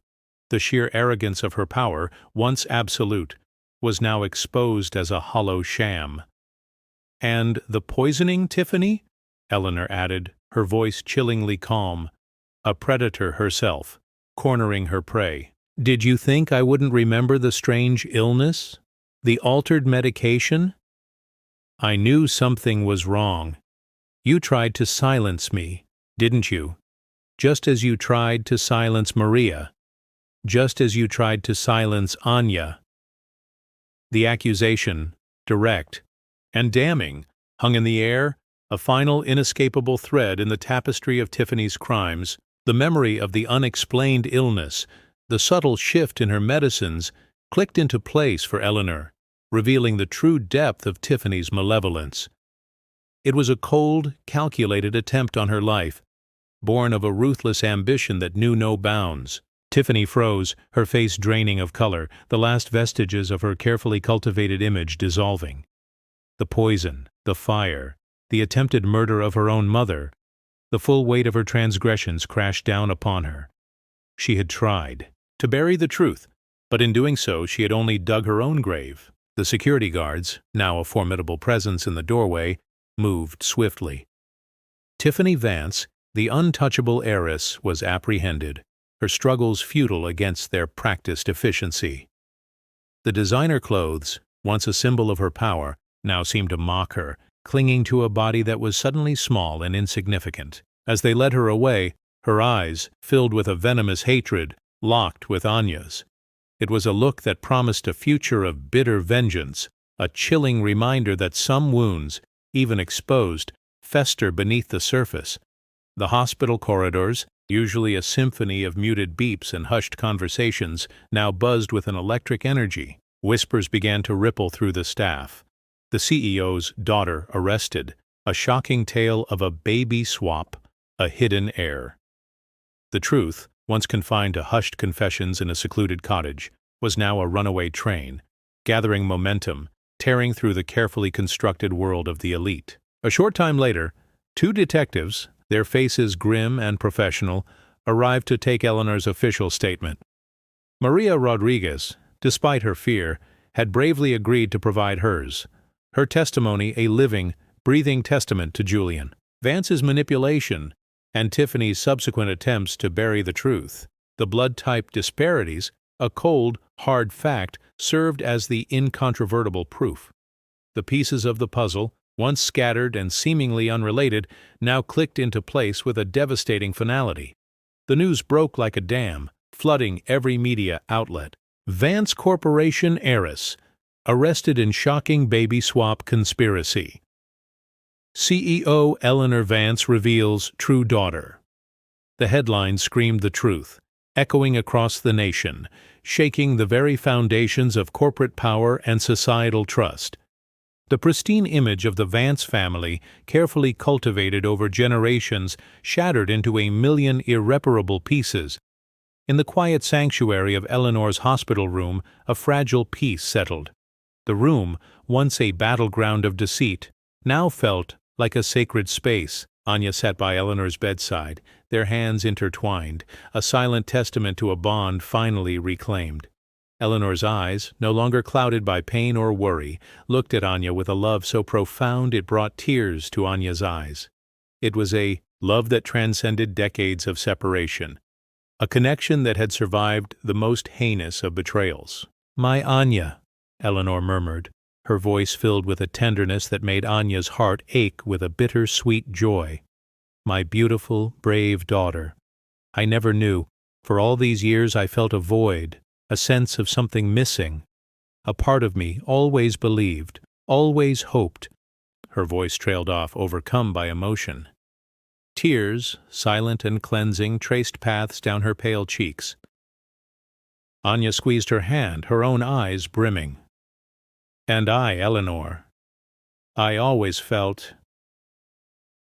A: The sheer arrogance of her power, once absolute, was now exposed as a hollow sham. "And the poisoning, Tiffany?" Eleanor added, her voice chillingly calm, a predator herself, cornering her prey. "Did you think I wouldn't remember the strange illness? The altered medication? I knew something was wrong. You tried to silence me, didn't you? Just as you tried to silence Maria. Just as you tried to silence Anya." The accusation, direct and damning, hung in the air, a final inescapable thread in the tapestry of Tiffany's crimes. The memory of the unexplained illness, the subtle shift in her medicines, clicked into place for Eleanor, revealing the true depth of Tiffany's malevolence. It was a cold, calculated attempt on her life, born of a ruthless ambition that knew no bounds. Tiffany froze, her face draining of color, the last vestiges of her carefully cultivated image dissolving. The poison, the fire, the attempted murder of her own mother, the full weight of her transgressions crashed down upon her. She had tried to bury the truth, but in doing so she had only dug her own grave. The security guards, now a formidable presence in the doorway, moved swiftly. Tiffany Vance, the untouchable heiress, was apprehended, her struggles futile against their practiced efficiency. The designer clothes, once a symbol of her power, now seemed to mock her, clinging to a body that was suddenly small and insignificant. As they led her away, her eyes, filled with a venomous hatred, locked with Anya's. It was a look that promised a future of bitter vengeance, a chilling reminder that some wounds, even exposed, fester beneath the surface. The hospital corridors, usually a symphony of muted beeps and hushed conversations, now buzzed with an electric energy. Whispers began to ripple through the staff. The CEO's daughter arrested, a shocking tale of a baby swap, a hidden heir. The truth, once confined to hushed confessions in a secluded cottage, was now a runaway train, gathering momentum, tearing through the carefully constructed world of the elite. A short time later, two detectives, their faces grim and professional, arrived to take Eleanor's official statement. Maria Rodriguez, despite her fear, had bravely agreed to provide hers. Her testimony a living, breathing testament to Julian Vance's manipulation and Tiffany's subsequent attempts to bury the truth. The blood-type disparities, a cold, hard fact, served as the incontrovertible proof. The pieces of the puzzle, once scattered and seemingly unrelated, now clicked into place with a devastating finality. The news broke like a dam, flooding every media outlet. Vance Corporation heiress, arrested in shocking baby swap conspiracy. CEO Eleanor Vance reveals true daughter. The headline screamed the truth, echoing across the nation, shaking the very foundations of corporate power and societal trust. The pristine image of the Vance family, carefully cultivated over generations, shattered into a million irreparable pieces. In the quiet sanctuary of Eleanor's hospital room, a fragile peace settled. The room, once a battleground of deceit, now felt like a sacred space. Anya sat by Eleanor's bedside, their hands intertwined, a silent testament to a bond finally reclaimed. Eleanor's eyes, no longer clouded by pain or worry, looked at Anya with a love so profound it brought tears to Anya's eyes. It was a love that transcended decades of separation, a connection that had survived the most heinous of betrayals. "My Anya," Eleanor murmured, her voice filled with a tenderness that made Anya's heart ache with a bitter-sweet joy. "My beautiful, brave daughter. I never knew. For all these years I felt a void, a sense of something missing. A part of me always believed, always hoped." Her voice trailed off, overcome by emotion. Tears, silent and cleansing, traced paths down her pale cheeks. Anya squeezed her hand, her own eyes brimming. "And I, Eleanor, I always felt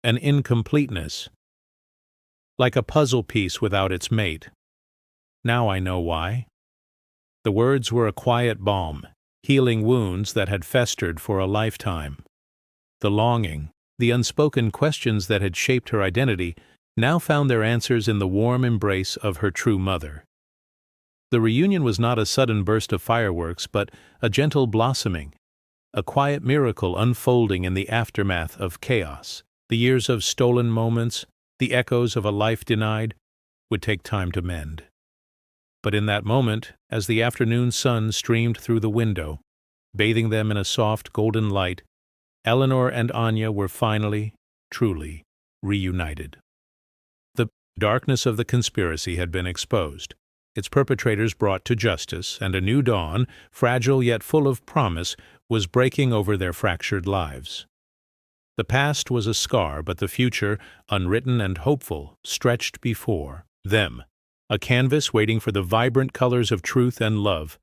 A: an incompleteness, like a puzzle piece without its mate. Now I know why." The words were a quiet balm, healing wounds that had festered for a lifetime. The longing, the unspoken questions that had shaped her identity, now found their answers in the warm embrace of her true mother. The reunion was not a sudden burst of fireworks, but a gentle blossoming, a quiet miracle unfolding in the aftermath of chaos. The years of stolen moments, the echoes of a life denied, would take time to mend. But in that moment, as the afternoon sun streamed through the window, bathing them in a soft golden light, Eleanor and Anya were finally, truly, reunited. The darkness of the conspiracy had been exposed, its perpetrators brought to justice, and a new dawn, fragile yet full of promise, was breaking over their fractured lives. The past was a scar, but the future, unwritten and hopeful, stretched before them, a canvas waiting for the vibrant colors of truth and love.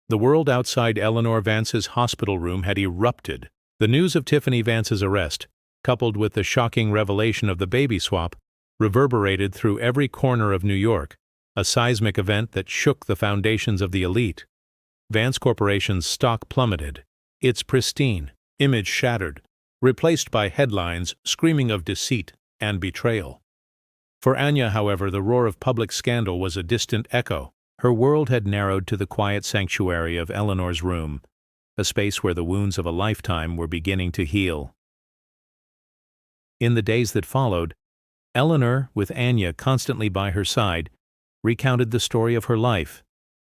A: The world outside Eleanor Vance's hospital room had erupted. The news of Tiffany Vance's arrest, coupled with the shocking revelation of the baby swap, reverberated through every corner of New York, a seismic event that shook the foundations of the elite. Vance Corporation's stock plummeted, its pristine image shattered, replaced by headlines screaming of deceit and betrayal. For Anya, however, the roar of public scandal was a distant echo. Her world had narrowed to the quiet sanctuary of Eleanor's room, a space where the wounds of a lifetime were beginning to heal. In the days that followed, Eleanor, with Anya constantly by her side, recounted the story of her life,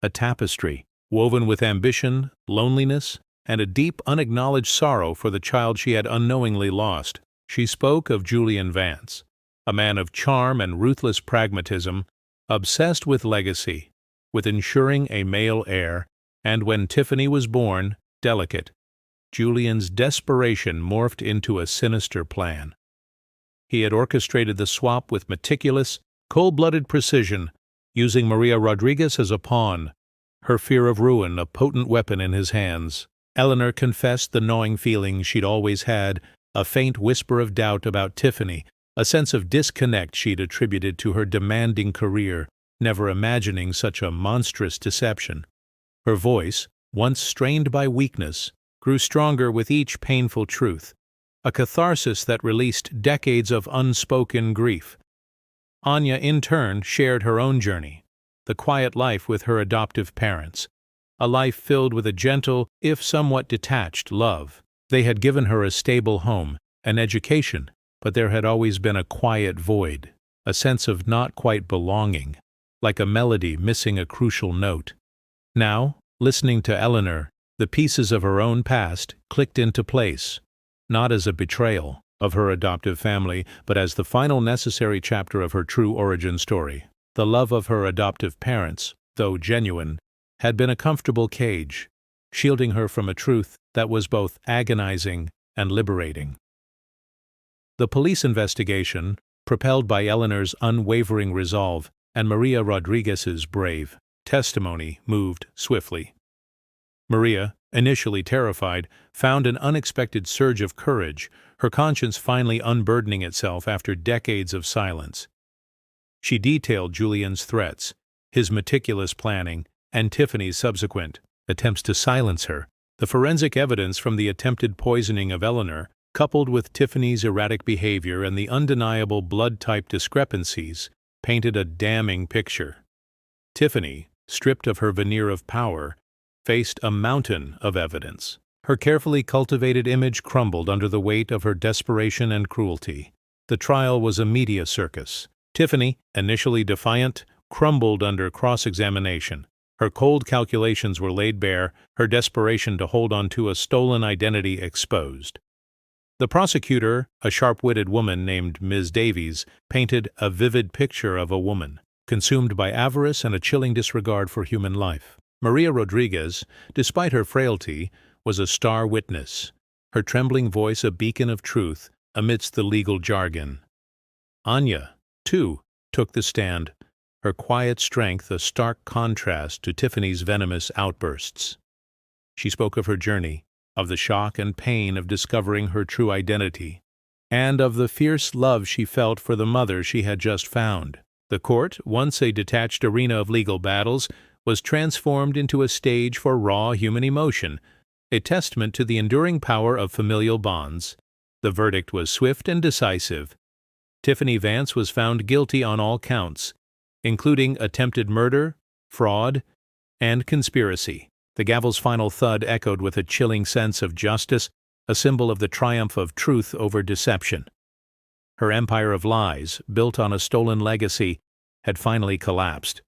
A: a tapestry woven with ambition, loneliness, and a deep, unacknowledged sorrow for the child she had unknowingly lost. She spoke of Julian Vance, a man of charm and ruthless pragmatism, obsessed with legacy, with ensuring a male heir, and when Tiffany was born, delicate, Julian's desperation morphed into a sinister plan. He had orchestrated the swap with meticulous, cold-blooded precision, using Maria Rodriguez as a pawn, her fear of ruin a potent weapon in his hands. Eleanor confessed the gnawing feeling she'd always had, a faint whisper of doubt about Tiffany, a sense of disconnect she'd attributed to her demanding career, never imagining such a monstrous deception. Her voice, once strained by weakness, grew stronger with each painful truth, a catharsis that released decades of unspoken grief. Anya, in turn, shared her own journey, the quiet life with her adoptive parents, a life filled with a gentle, if somewhat detached, love. They had given her a stable home, an education, but there had always been a quiet void, a sense of not quite belonging, like a melody missing a crucial note. Now, listening to Eleanor, the pieces of her own past clicked into place, not as a betrayal of her adoptive family, but as the final necessary chapter of her true origin story. The love of her adoptive parents, though genuine, had been a comfortable cage, shielding her from a truth that was both agonizing and liberating. The police investigation, propelled by Eleanor's unwavering resolve and Maria Rodriguez's brave testimony, moved swiftly. Maria, initially terrified, found an unexpected surge of courage, her conscience finally unburdening itself after decades of silence. She detailed Julian's threats, his meticulous planning, and Tiffany's subsequent attempts to silence her. The forensic evidence from the attempted poisoning of Eleanor, coupled with Tiffany's erratic behavior and the undeniable blood-type discrepancies, painted a damning picture. Tiffany, stripped of her veneer of power, faced a mountain of evidence. Her carefully cultivated image crumbled under the weight of her desperation and cruelty. The trial was a media circus. Tiffany, initially defiant, crumbled under cross-examination. Her cold calculations were laid bare, her desperation to hold on to a stolen identity exposed. The prosecutor, a sharp-witted woman named Ms. Davies, painted a vivid picture of a woman, consumed by avarice and a chilling disregard for human life. Maria Rodriguez, despite her frailty, was a star witness, her trembling voice a beacon of truth amidst the legal jargon. Anya, too, took the stand, her quiet strength a stark contrast to Tiffany's venomous outbursts. She spoke of her journey, of the shock and pain of discovering her true identity, and of the fierce love she felt for the mother she had just found. The court, once a detached arena of legal battles, was transformed into a stage for raw human emotion, a testament to the enduring power of familial bonds. The verdict was swift and decisive. Tiffany Vance was found guilty on all counts, including attempted murder, fraud, and conspiracy. The gavel's final thud echoed with a chilling sense of justice, a symbol of the triumph of truth over deception. Her empire of lies, built on a stolen legacy, had finally collapsed.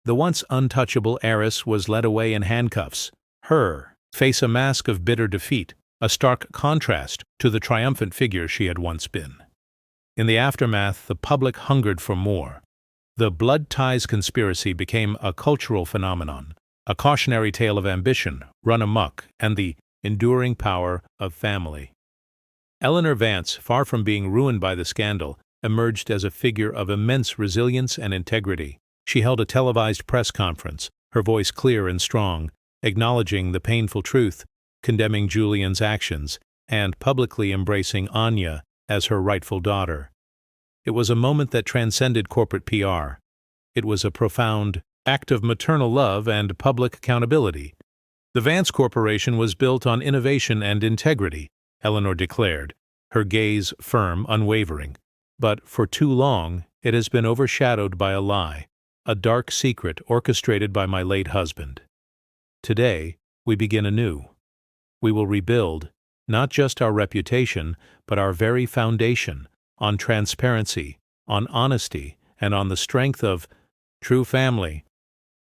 A: The once untouchable heiress was led away in handcuffs, her face a mask of bitter defeat, a stark contrast to the triumphant figure she had once been. In the aftermath, the public hungered for more. The blood ties conspiracy became a cultural phenomenon, a cautionary tale of ambition, run amok, and the enduring power of family. Eleanor Vance, far from being ruined by the scandal, emerged as a figure of immense resilience and integrity. She held a televised press conference, her voice clear and strong, acknowledging the painful truth, condemning Julian's actions, and publicly embracing Anya as her rightful daughter. It was a moment that transcended corporate PR. It was a profound act of maternal love and public accountability. The Vance Corporation was built on innovation and integrity, Eleanor declared, her gaze firm, unwavering. But for too long, it has been overshadowed by a lie, a dark secret orchestrated by my late husband. Today, we begin anew. We will rebuild, not just our reputation, but our very foundation, on transparency, on honesty, and on the strength of true family.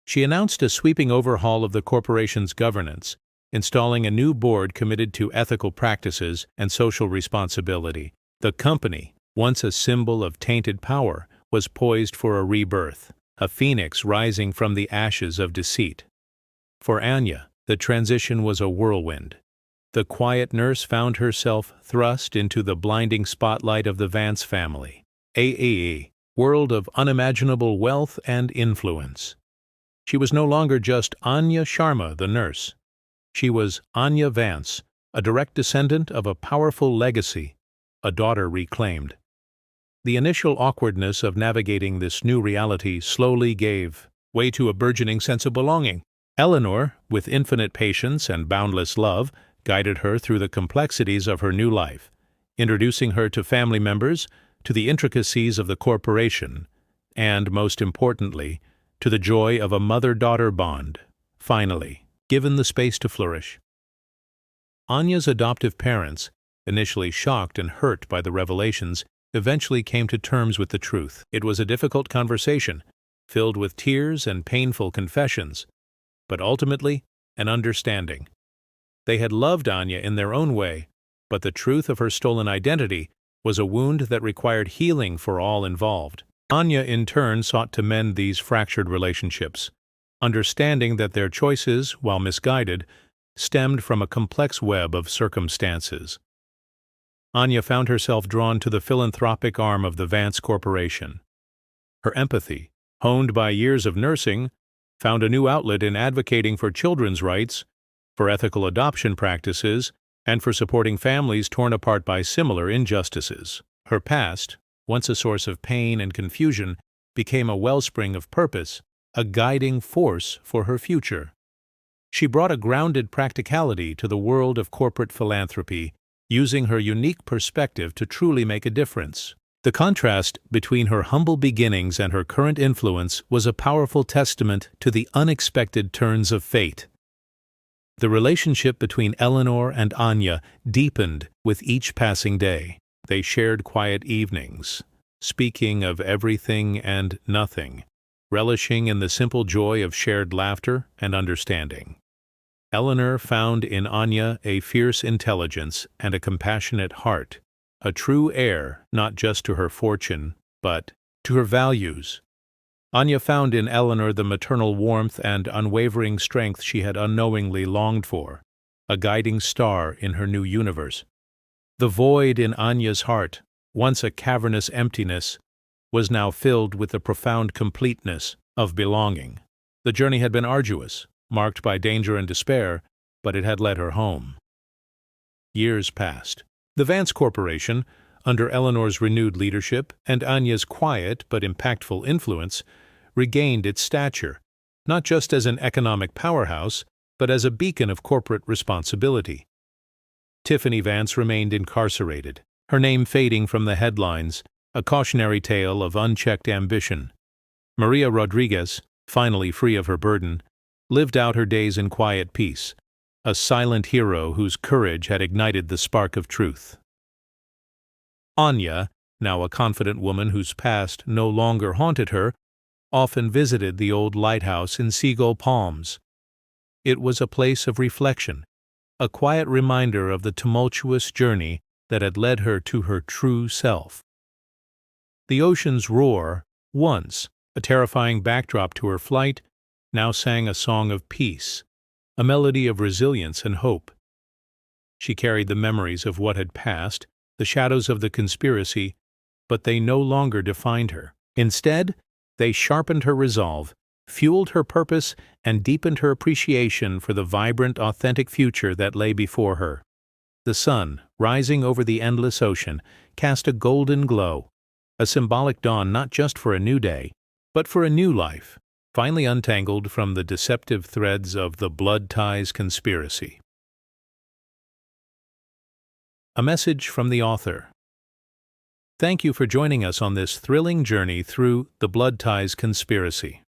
A: She announced a sweeping overhaul of the corporation's governance, installing a new board committed to ethical practices and social responsibility. The company, once a symbol of tainted power, was poised for a rebirth, a phoenix rising from the ashes of deceit. For Anya, the transition was a whirlwind. The quiet nurse found herself thrust into the blinding spotlight of the Vance family, a world of unimaginable wealth and influence. She was no longer just Anya Sharma, the nurse. She was Anya Vance, a direct descendant of a powerful legacy, a daughter reclaimed. The initial awkwardness of navigating this new reality slowly gave way to a burgeoning sense of belonging. Eleanor, with infinite patience and boundless love, guided her through the complexities of her new life, introducing her to family members, to the intricacies of the corporation, and, most importantly, to the joy of a mother-daughter bond, finally, given the space to flourish. Anya's adoptive parents, initially shocked and hurt by the revelations, eventually came to terms with the truth. It was a difficult conversation, filled with tears and painful confessions, but ultimately an understanding. They had loved Anya in their own way, but the truth of her stolen identity was a wound that required healing for all involved. Anya, in turn, sought to mend these fractured relationships, understanding that their choices, while misguided, stemmed from a complex web of circumstances. Anya found herself drawn to the philanthropic arm of the Vance Corporation. Her empathy, honed by years of nursing, found a new outlet in advocating for children's rights, for ethical adoption practices, and for supporting families torn apart by similar injustices. Her past, once a source of pain and confusion, became a wellspring of purpose, a guiding force for her future. She brought a grounded practicality to the world of corporate philanthropy, using her unique perspective to truly make a difference. The contrast between her humble beginnings and her current influence was a powerful testament to the unexpected turns of fate. The relationship between Eleanor and Anya deepened with each passing day. They shared quiet evenings, speaking of everything and nothing, relishing in the simple joy of shared laughter and understanding. Eleanor found in Anya a fierce intelligence and a compassionate heart, a true heir not just to her fortune, but to her values. Anya found in Eleanor the maternal warmth and unwavering strength she had unknowingly longed for, a guiding star in her new universe. The void in Anya's heart, once a cavernous emptiness, was now filled with the profound completeness of belonging. The journey had been arduous, marked by danger and despair, but it had led her home. Years passed. The Vance Corporation, under Eleanor's renewed leadership and Anya's quiet but impactful influence, regained its stature, not just as an economic powerhouse, but as a beacon of corporate responsibility. Tiffany Vance remained incarcerated, her name fading from the headlines, a cautionary tale of unchecked ambition. Maria Rodriguez, finally free of her burden, lived out her days in quiet peace, a silent hero whose courage had ignited the spark of truth. Anya, now a confident woman whose past no longer haunted her, often visited the old lighthouse in Seagull Palms. It was a place of reflection, a quiet reminder of the tumultuous journey that had led her to her true self. The ocean's roar, once a terrifying backdrop to her flight, now sang a song of peace, a melody of resilience and hope. She carried the memories of what had passed, the shadows of the conspiracy, but they no longer defined her. Instead, they sharpened her resolve, fueled her purpose, and deepened her appreciation for the vibrant, authentic future that lay before her. The sun, rising over the endless ocean, cast a golden glow, a symbolic dawn not just for a new day, but for a new life, finally untangled from the deceptive threads of the blood ties conspiracy. A message from the author. Thank you for joining us on this thrilling journey through the blood ties conspiracy.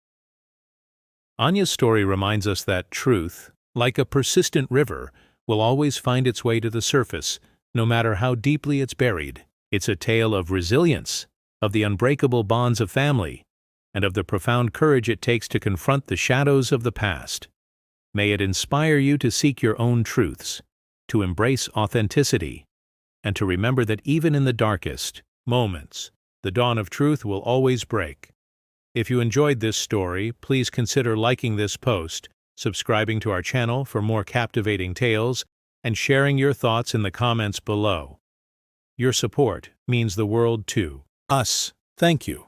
A: Anya's story reminds us that truth, like a persistent river, will always find its way to the surface, no matter how deeply it's buried. It's a tale of resilience, of the unbreakable bonds of family, and of the profound courage it takes to confront the shadows of the past. May it inspire you to seek your own truths, to embrace authenticity, and to remember that even in the darkest moments, the dawn of truth will always break. If you enjoyed this story, please consider liking this post, subscribing to our channel for more captivating tales, and sharing your thoughts in the comments below. Your support means the world to us. Thank you.